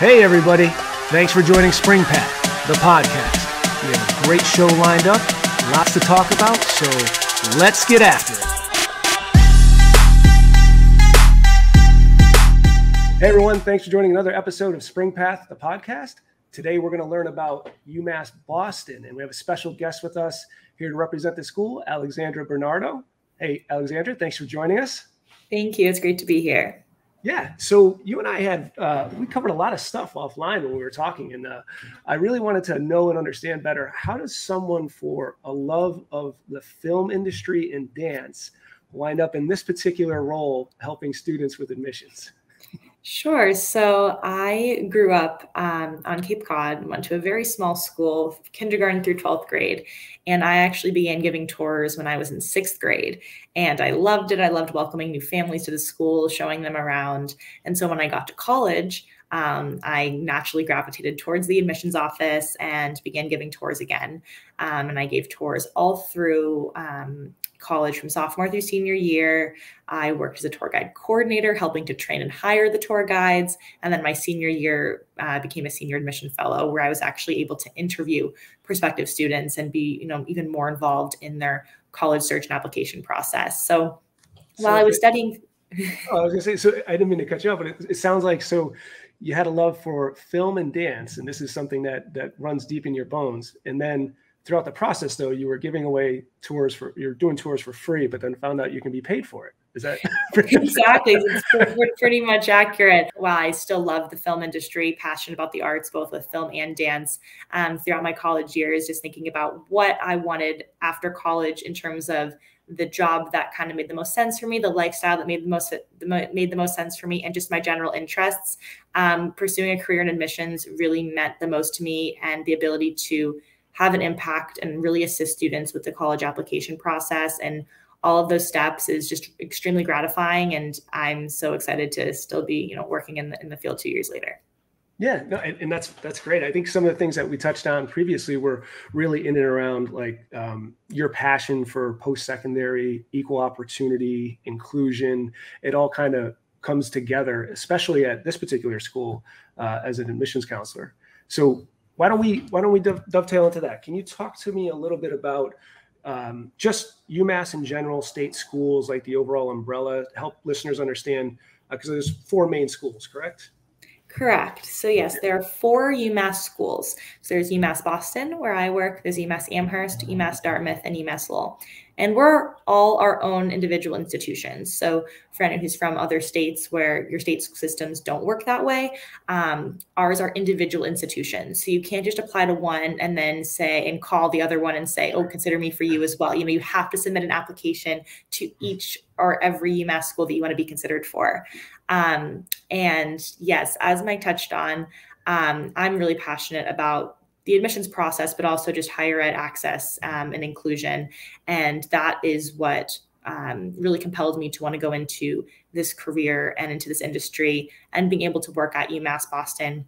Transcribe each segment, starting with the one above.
Hey everybody, thanks for joining SpringPath, the podcast. We have a great show lined up, lots to talk about, so let's get after it. Hey everyone, thanks for joining another episode of SpringPath, the podcast. Today we're going to learn about UMass Boston, and we have a special guest with us here to represent the school, Alexandra Bernardo. Hey Alexandra, thanks for joining us. Thank you, it's great to be here. Yeah, so you and I had, we covered a lot of stuff offline when we were talking, and I really wanted to know and understand better, how does someone for a love of the film industry and dance wind up in this particular role helping students with admissions? Sure. So I grew up on Cape Cod, went to a very small school, kindergarten through 12th grade. And I actually began giving tours when I was in 6th grade. And I loved it. I loved welcoming new families to the school, showing them around. And so when I got to college, I naturally gravitated towards the admissions office and began giving tours again. And I gave tours all through college from sophomore through senior year. I worked as a tour guide coordinator, helping to train and hire the tour guides. And then my senior year became a senior admission fellow, where I was actually able to interview prospective students and be, even more involved in their college search and application process. So while I was studying, I was gonna say, so I didn't mean to cut you off, but it sounds like, so you had a love for film and dance, and this is something that runs deep in your bones. And then throughout the process, though, you were giving away tours you're doing tours for free, but then found out you can be paid for it. Is that exactly? It's pretty much accurate. While I still love the film industry, passionate about the arts, both with film and dance, throughout my college years, just thinking about what I wanted after college in terms of the job that kind of made the most sense for me, the lifestyle that made the most sense for me, and just my general interests. Pursuing a career in admissions really meant the most to me, and the ability to have an impact and really assist students with the college application process and all of those steps is just extremely gratifying. And I'm so excited to still be, working in the field 2 years later. Yeah, no, and that's great. I think some of the things that we touched on previously were really in and around like your passion for post-secondary, equal opportunity, inclusion. It all kind of comes together, especially at this particular school as an admissions counselor. So why don't we dovetail into that? Can you talk to me a little bit about just UMass in general, state schools, like the overall umbrella, help listeners understand, because there's 4 main schools, correct? Correct. So yes, there are 4 UMass schools. So there's UMass Boston, where I work. There's UMass Amherst, UMass Dartmouth, and UMass Lowell. And we're all our own individual institutions. So for anyone who's from other states where your state systems don't work that way, ours are individual institutions. So you can't just apply to one and then call the other one and say, oh, consider me for you as well. You have to submit an application to each or every UMass school that you want to be considered for. And yes, as Mike touched on, I'm really passionate about the admissions process, but also just higher ed access and inclusion. And that is what really compelled me to want to go into this career and into this industry, and being able to work at UMass Boston,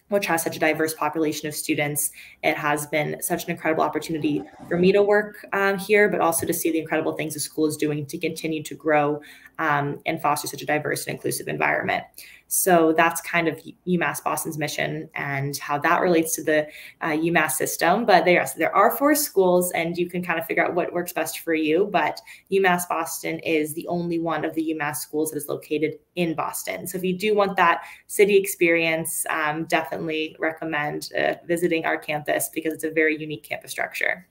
which has such a diverse population of students. It has been such an incredible opportunity for me to work here, but also to see the incredible things the school is doing to continue to grow and foster such a diverse and inclusive environment. So that's kind of UMass Boston's mission and how that relates to the UMass system. But there are 4 schools, and you can kind of figure out what works best for you. But UMass Boston is the only one of the UMass schools that is located in Boston. So if you do want that city experience, definitely recommend visiting our campus, because it's a very unique campus structure.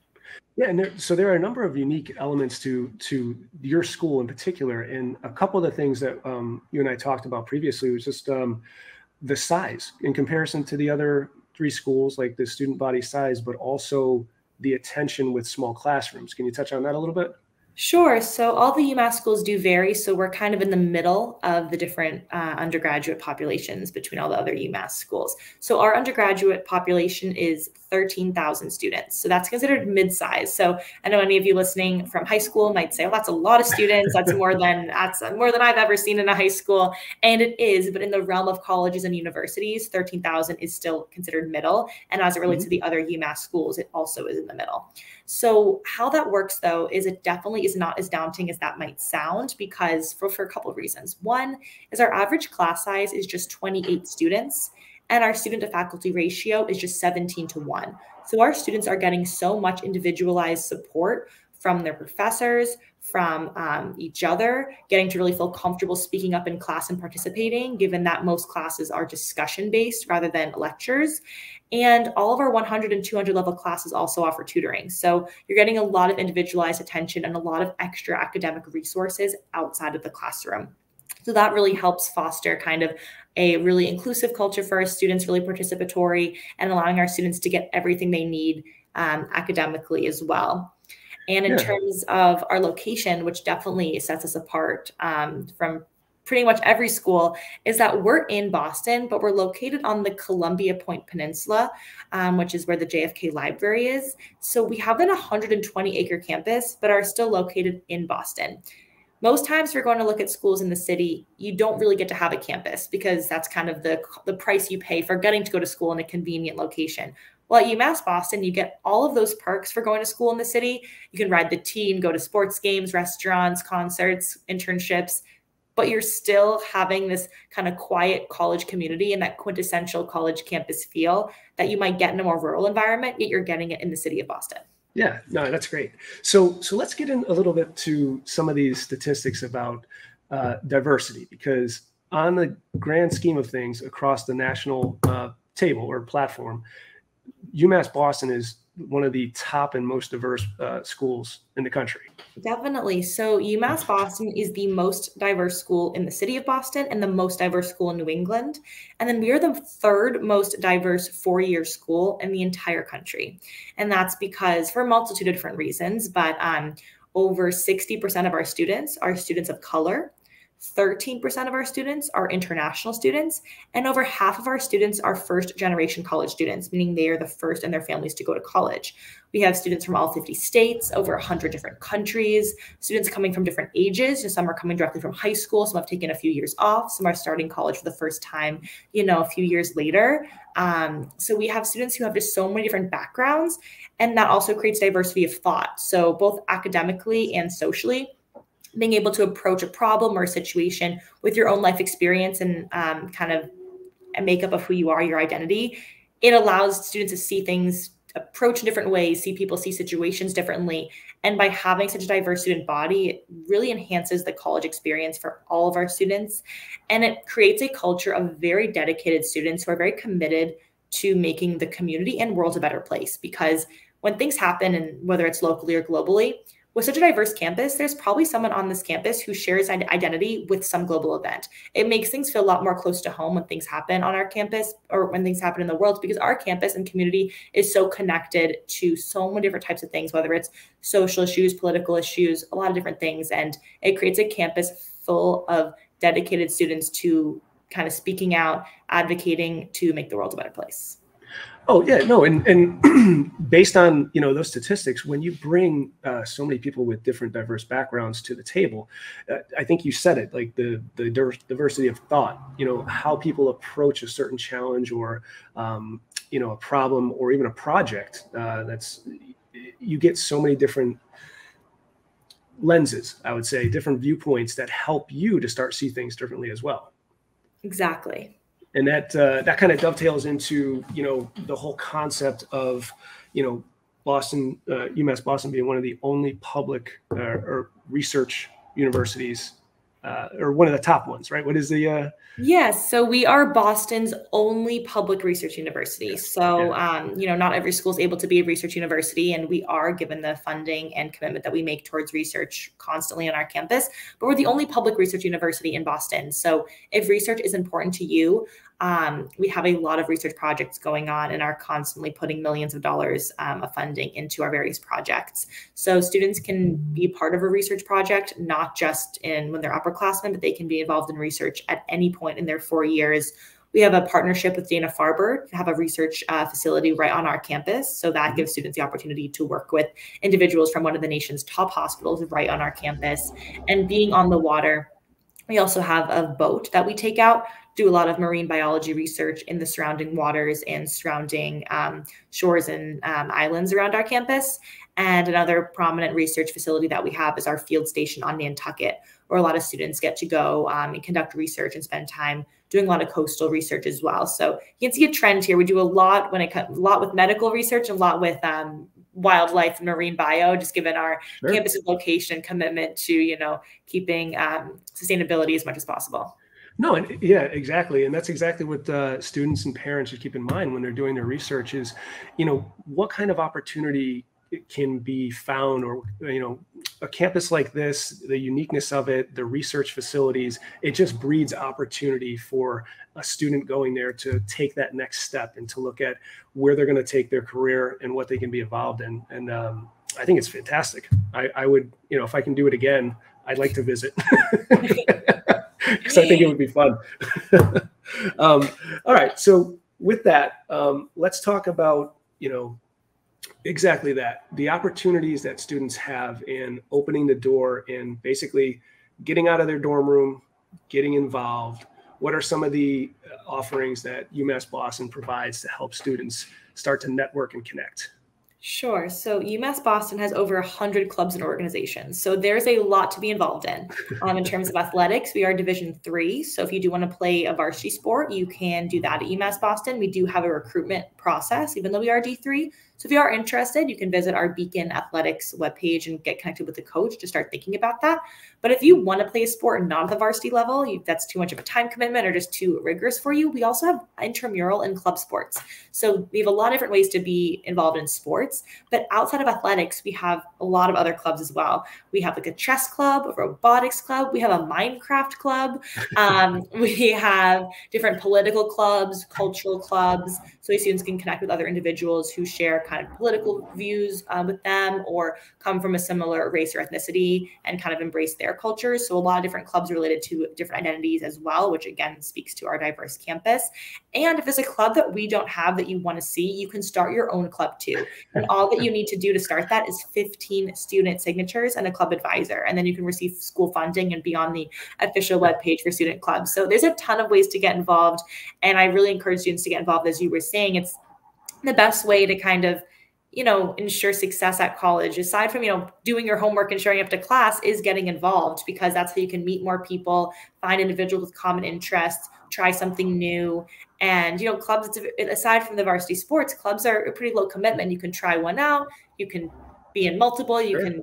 Yeah, and so there are a number of unique elements to your school in particular, and a couple of the things that you and I talked about previously was just the size in comparison to the other 3 schools, like the student body size, but also the attention with small classrooms. Can you touch on that a little bit? Sure. So all the UMass schools do vary. So we're kind of in the middle of the different undergraduate populations between all the other UMass schools. So our undergraduate population is 13,000 students. So that's considered mid-size. So I know any of you listening from high school might say, oh, that's a lot of students. That's more than I've ever seen in a high school. And it is, but in the realm of colleges and universities, 13,000 is still considered middle. And as it relates to the other UMass schools, it also is in the middle. So how that works, though, is it definitely is not as daunting as that might sound, because for a couple of reasons. One is our average class size is just 28 students. and our student to faculty ratio is just 17:1. So our students are getting so much individualized support from their professors, from each other, getting to really feel comfortable speaking up in class and participating, given that most classes are discussion-based rather than lectures. And all of our 100 and 200 level classes also offer tutoring. So you're getting a lot of individualized attention and a lot of extra academic resources outside of the classroom. So that really helps foster kind of a really inclusive culture for our students, really participatory, and allowing our students to get everything they need academically as well. And in terms of our location, which definitely sets us apart from pretty much every school, is that we're in Boston, but we're located on the Columbia Point Peninsula, which is where the JFK Library is. So we have an 120-acre campus, but are still located in Boston. Most times if you're going to look at schools in the city, you don't really get to have a campus because that's kind of the price you pay for getting to go to school in a convenient location. Well, at UMass Boston, you get all of those perks for going to school in the city. You can ride the T and go to sports games, restaurants, concerts, internships, but you're still having this kind of quiet college community and that quintessential college campus feel that you might get in a more rural environment, yet you're getting it in the city of Boston. Yeah, no, that's great. So let's get in a little bit to some of these statistics about diversity, because on the grand scheme of things across the national table or platform, UMass Boston is one of the top and most diverse schools in the country. Definitely. So UMass Boston is the most diverse school in the city of Boston and the most diverse school in New England. And then we are the third most diverse four-year school in the entire country. And that's because for a multitude of different reasons, but over 60% of our students are students of color. 13% of our students are international students, and over half of our students are first-generation college students, meaning they are the first in their families to go to college. We have students from all 50 states, over 100 different countries, students coming from different ages. So some are coming directly from high school, some have taken a few years off, some are starting college for the first time, a few years later. So we have students who have just so many different backgrounds, and that also creates diversity of thought. So both academically and socially, being able to approach a problem or a situation with your own life experience and kind of a makeup of who you are, your identity, it allows students to see things, approach in different ways, see people, see situations differently. And by having such a diverse student body, it really enhances the college experience for all of our students. And it creates a culture of very dedicated students who are very committed to making the community and world a better place. Because when things happen, and whether it's locally or globally, with such a diverse campus, there's probably someone on this campus who shares an identity with some global event. It makes things feel a lot more close to home when things happen on our campus or when things happen in the world, because our campus and community is so connected to so many different types of things, whether it's social issues, political issues, a lot of different things. And it creates a campus full of dedicated students to kind of speaking out, advocating to make the world a better place. Oh yeah, no, and based on those statistics, when you bring so many people with different diverse backgrounds to the table, I think you said it, like the diversity of thought, how people approach a certain challenge or a problem or even a project. You get so many different lenses, I would say, different viewpoints that help you to start see things differently as well. Exactly. And that kind of dovetails into, the whole concept of, Boston, UMass Boston being one of the only public or research universities, or one of the top ones, right? What is the? Yes, so we are Boston's only public research university. Yes. So, not every school is able to be a research university, and we are given the funding and commitment that we make towards research constantly on our campus. But we're the only public research university in Boston. So if research is important to you, we have a lot of research projects going on and are constantly putting millions of dollars of funding into our various projects. So students can be part of a research project, not just when they're upperclassmen, but they can be involved in research at any point in their 4 years. We have a partnership with Dana-Farber to have a research facility right on our campus. So that gives students the opportunity to work with individuals from one of the nation's top hospitals right on our campus. And being on the water, we also have a boat that we take out, do a lot of marine biology research in the surrounding waters and surrounding shores and islands around our campus. And another prominent research facility that we have is our field station on Nantucket, where a lot of students get to go and conduct research and spend time doing a lot of coastal research as well. So you can see a trend here. We do a lot with medical research, a lot with wildlife and marine bio, just given our campus's location and commitment to, keeping sustainability as much as possible. No, and yeah, exactly. And that's exactly what students and parents should keep in mind when they're doing their research is, what kind of opportunity can be found, or, a campus like this, the uniqueness of it, the research facilities, it just breeds opportunity for a student going there to take that next step and to look at where they're going to take their career and what they can be involved in. And I think it's fantastic. I would, if I can do it again, I'd like to visit. Because I think it would be fun. All right. So with that, let's talk about, exactly that, the opportunities that students have in opening the door and basically getting out of their dorm room, getting involved. What are some of the offerings that UMass Boston provides to help students start to network and connect? Sure. So UMass Boston has over 100 clubs and organizations. So there's a lot to be involved in. In terms of athletics, we are Division III. So if you do want to play a varsity sport, you can do that at UMass Boston. We do have a recruitment process, even though we are D3. So if you are interested, you can visit our Beacon Athletics webpage and get connected with the coach to start thinking about that. But if you want to play a sport not at the varsity level, that's too much of a time commitment or just too rigorous for you, we also have intramural and club sports. So we have a lot of different ways to be involved in sports. But outside of athletics, we have a lot of other clubs as well. We have like a chess club, a robotics club. We have a Minecraft club. We have different political clubs, cultural clubs. So these students can connect with other individuals who share kind of political views with them or come from a similar race or ethnicity and kind of embrace their cultures. So a lot of different clubs related to different identities as well, which again speaks to our diverse campus. And if there's a club that we don't have that you want to see, you can start your own club too. And all that you need to do to start that is 15 student signatures and a club advisor. And then you can receive school funding and be on the official webpage for student clubs. So there's a ton of ways to get involved. And I really encourage students to get involved. As you were saying, it's the best way to kind of, ensure success at college, aside from, doing your homework and showing up to class, is getting involved, because that's how you can meet more people, find individuals with common interests, try something new. And, clubs, aside from the varsity sports, clubs are a pretty low commitment. You can try one out. You can be in multiple. You can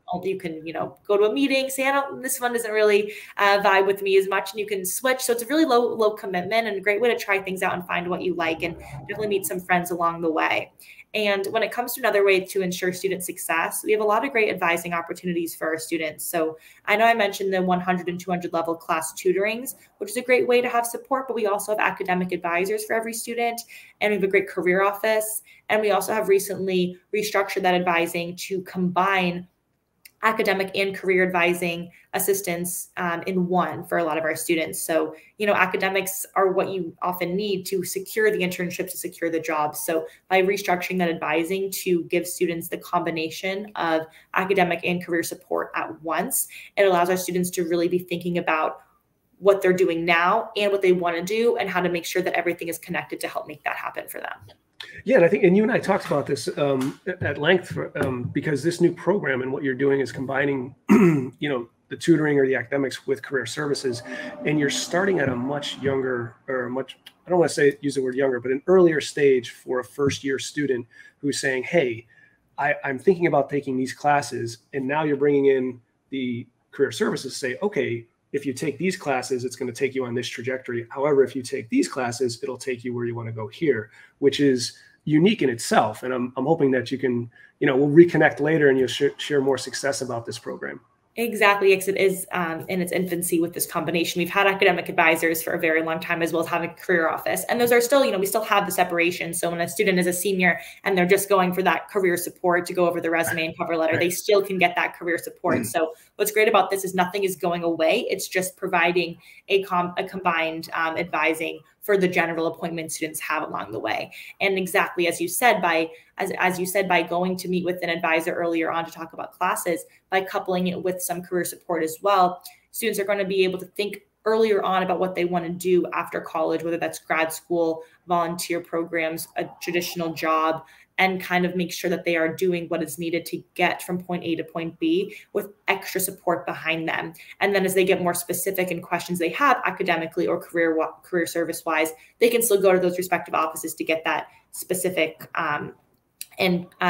go to a meeting, say, this one doesn't really vibe with me as much, and you can switch. So it's a really low commitment and a great way to try things out and find what you like, and definitely meet some friends along the way. And when it comes to another way to ensure student success, we have a lot of great advising opportunities for our students. So I know I mentioned the 100 and 200 level class tutorings, which is a great way to have support, but we also have academic advisors for every student, and we have a great career office. And we also have recently restructured that advising to combine academic and career advising assistance in one for a lot of our students. So, academics are what you often need to secure the internship, to secure the job. So by restructuring that advising to give students the combination of academic and career support at once, it allows our students to really be thinking about what they're doing now and what they want to do, and how to make sure that everything is connected to help make that happen for them. Yeah, and I think, and you and I talked about this at length, because this new program and what you're doing is combining, the tutoring or the academics with career services, and you're starting at a much younger, or I don't want to use the word younger, but an earlier stage for a first-year student who's saying, hey, I'm thinking about taking these classes, and now you're bringing in the career services to say, okay, if you take these classes, it's going to take you on this trajectory. However, if you take these classes, it'll take you where you want to go here, which is unique in itself. And I'm hoping that you can, we'll reconnect later and you'll share more success about this program. Exactly, because it is in its infancy with this combination. We've had academic advisors for a very long time, as well as having a career office. And those are still, we still have the separation. So when a student is a senior and they're just going for that career support to go over the resume and cover letter, they still can get that career support. So what's great about this is nothing is going away. It's just providing a combined advising for the general appointment students have along the way. And exactly as you said, by going to meet with an advisor earlier on to talk about classes, by coupling it with some career support as well, students are going to be able to think earlier on about what they want to do after college, whether that's grad school, volunteer programs, a traditional job. and kind of make sure that they are doing what is needed to get from point A to point B with extra support behind them. And then as they get more specific in questions they have academically or career service wise, they can still go to those respective offices to get that specific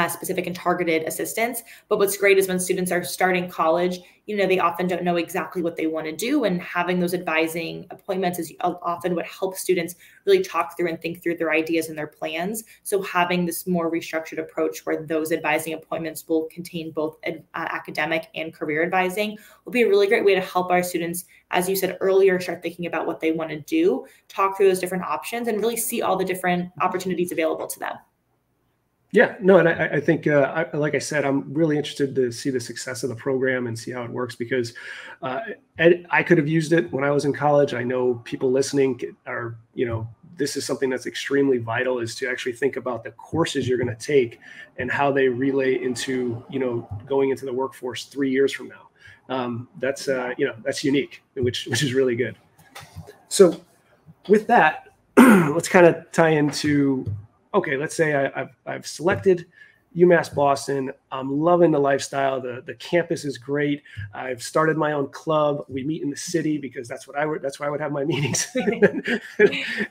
specific and targeted assistance. But what's great is when students are starting college, they often don't know exactly what they want to do, and having those advising appointments is often what helps students really talk through and think through their ideas and their plans. So having this more restructured approach where those advising appointments will contain both academic and career advising will be a really great way to help our students, as you said earlier, start thinking about what they want to do, talk through those different options, and really see all the different opportunities available to them. Yeah, no, and I think, like I said, I'm really interested to see the success of the program and see how it works, because I could have used it when I was in college. I know people listening are, this is something that's extremely vital, is to actually think about the courses you're going to take and how they relay into, going into the workforce 3 years from now. That's unique, which is really good. So with that, let's kind of tie into, okay, let's say I've selected UMass Boston. I'm loving the lifestyle. The campus is great. I've started my own club. We meet in the city because that's where I would have my meetings.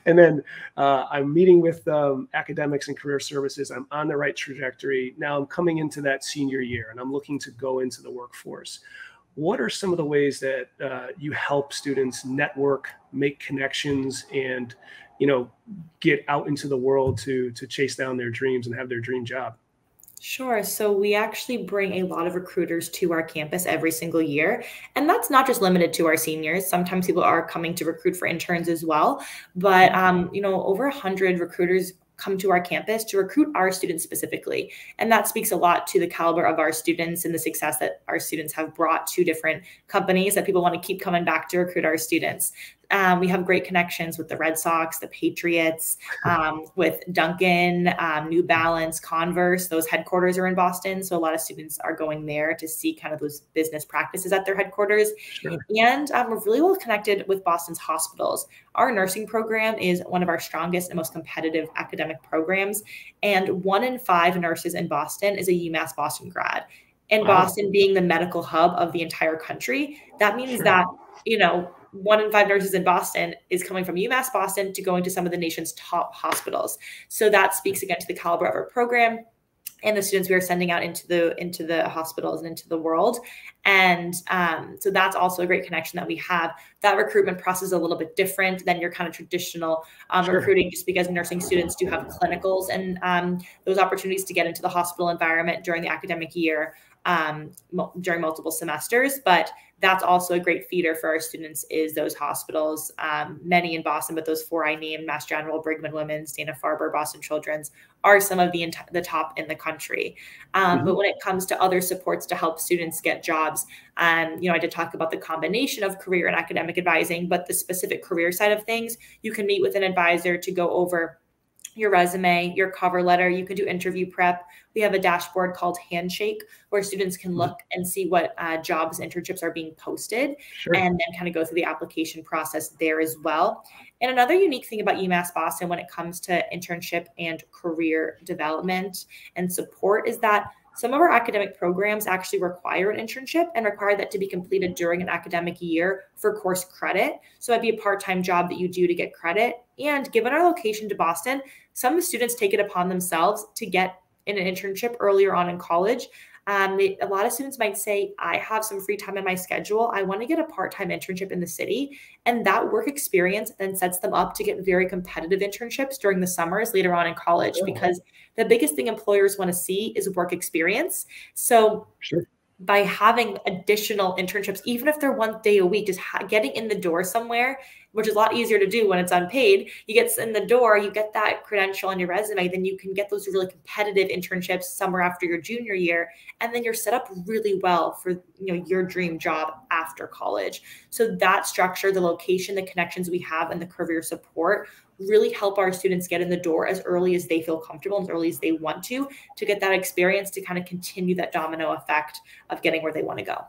and then I'm meeting with academics and career services. I'm on the right trajectory. Now I'm coming into that senior year and I'm looking to go into the workforce. What are some of the ways that you help students network, make connections, and get out into the world to chase down their dreams and have their dream job? Sure. So we actually bring a lot of recruiters to our campus every single year. And that's not just limited to our seniors. Sometimes people are coming to recruit for interns as well. But, over 100 recruiters come to our campus to recruit our students specifically. And that speaks a lot to the caliber of our students and the success that our students have brought to different companies that people want to keep coming back to recruit our students. We have great connections with the Red Sox, the Patriots, with Dunkin', New Balance, Converse. Those headquarters are in Boston. So a lot of students are going there to see kind of those business practices at their headquarters. Sure. And we're really well connected with Boston's hospitals. Our nursing program is one of our strongest and most competitive academic programs. And 1 in 5 nurses in Boston is a UMass Boston grad. And wow. Boston being the medical hub of the entire country, that means sure. that, 1 in 5 nurses in Boston is coming from UMass Boston to going to some of the nation's top hospitals. So that speaks again to the caliber of our program and the students we are sending out into the hospitals and into the world. And so that's also a great connection that we have. That recruitment process is a little bit different than your kind of traditional sure. recruiting, just because nursing students do have clinicals and those opportunities to get into the hospital environment during the academic year during multiple semesters. But that's also a great feeder for our students, is those hospitals, many in Boston, but those 4 I named, Mass General, Brigham and Women's, Dana-Farber, Boston Children's, are some of the top in the country. But when it comes to other supports to help students get jobs, I did talk about the combination of career and academic advising, but the specific career side of things, you can meet with an advisor to go over your resume, your cover letter. You can do interview prep. We have a dashboard called Handshake where students can look and see what jobs, internships are being posted, sure. and then kind of go through the application process there as well. And another unique thing about UMass Boston when it comes to internship and career development and support is that some of our academic programs actually require an internship and require that to be completed during an academic year for course credit. So it'd be a part-time job that you do to get credit. And given our location to Boston, some students take it upon themselves to get in an internship earlier on in college. A lot of students might say, I have some free time in my schedule. I want to get a part-time internship in the city. And that work experience then sets them up to get very competitive internships during the summers later on in college, because the biggest thing employers want to see is work experience. So sure. by having additional internships, even if they're 1 day a week, just getting in the door somewhere, which is a lot easier to do when it's unpaid. You get in the door, you get that credential on your resume, then you can get those really competitive internships somewhere after your junior year. And then you're set up really well for your dream job after college. So that structure, the location, the connections we have, and the career support really help our students get in the door as early as they feel comfortable, as early as they want to get that experience, to kind of continue that domino effect of getting where they want to go.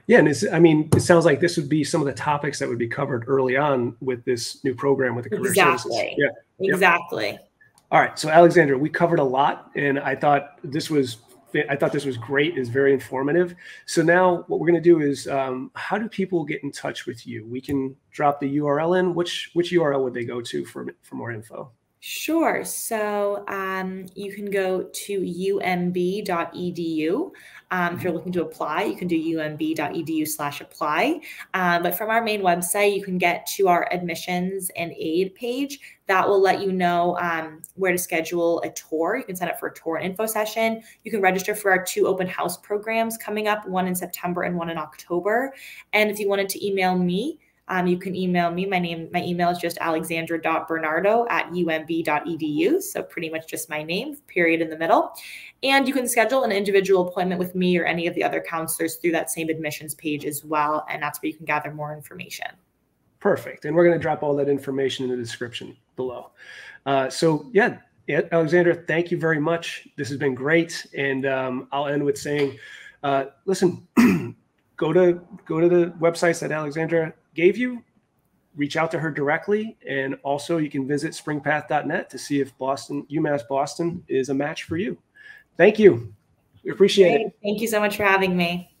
Yeah. And it sounds like this would be some of the topics that would be covered early on with this new program with the career services. Yeah. Exactly. All right. So Alexandra, we covered a lot, and I thought this was great. It's very informative. So now what we're going to do is, how do people get in touch with you? We can drop the URL in. Which URL would they go to for more info? Sure. So you can go to umb.edu. If you're looking to apply, you can do umb.edu/apply. But from our main website, you can get to our admissions and aid page. That will let you know where to schedule a tour. You can sign up for a tour and info session. You can register for our 2 open house programs coming up, one in September and one in October. And if you wanted to email me, you can email me. My email is just alexandra.bernardo@umb.edu. So pretty much just my name, period in the middle. And you can schedule an individual appointment with me or any of the other counselors through that same admissions page as well. And that's where you can gather more information. Perfect. And we're going to drop all that information in the description below. So yeah, Alexandra, thank you very much. This has been great. And I'll end with saying, listen, go to the websites that Alexandra gave you, reach out to her directly, and also you can visit springpath.net to see if UMass Boston is a match for you. Thank you. We appreciate it. Thank you so much for having me.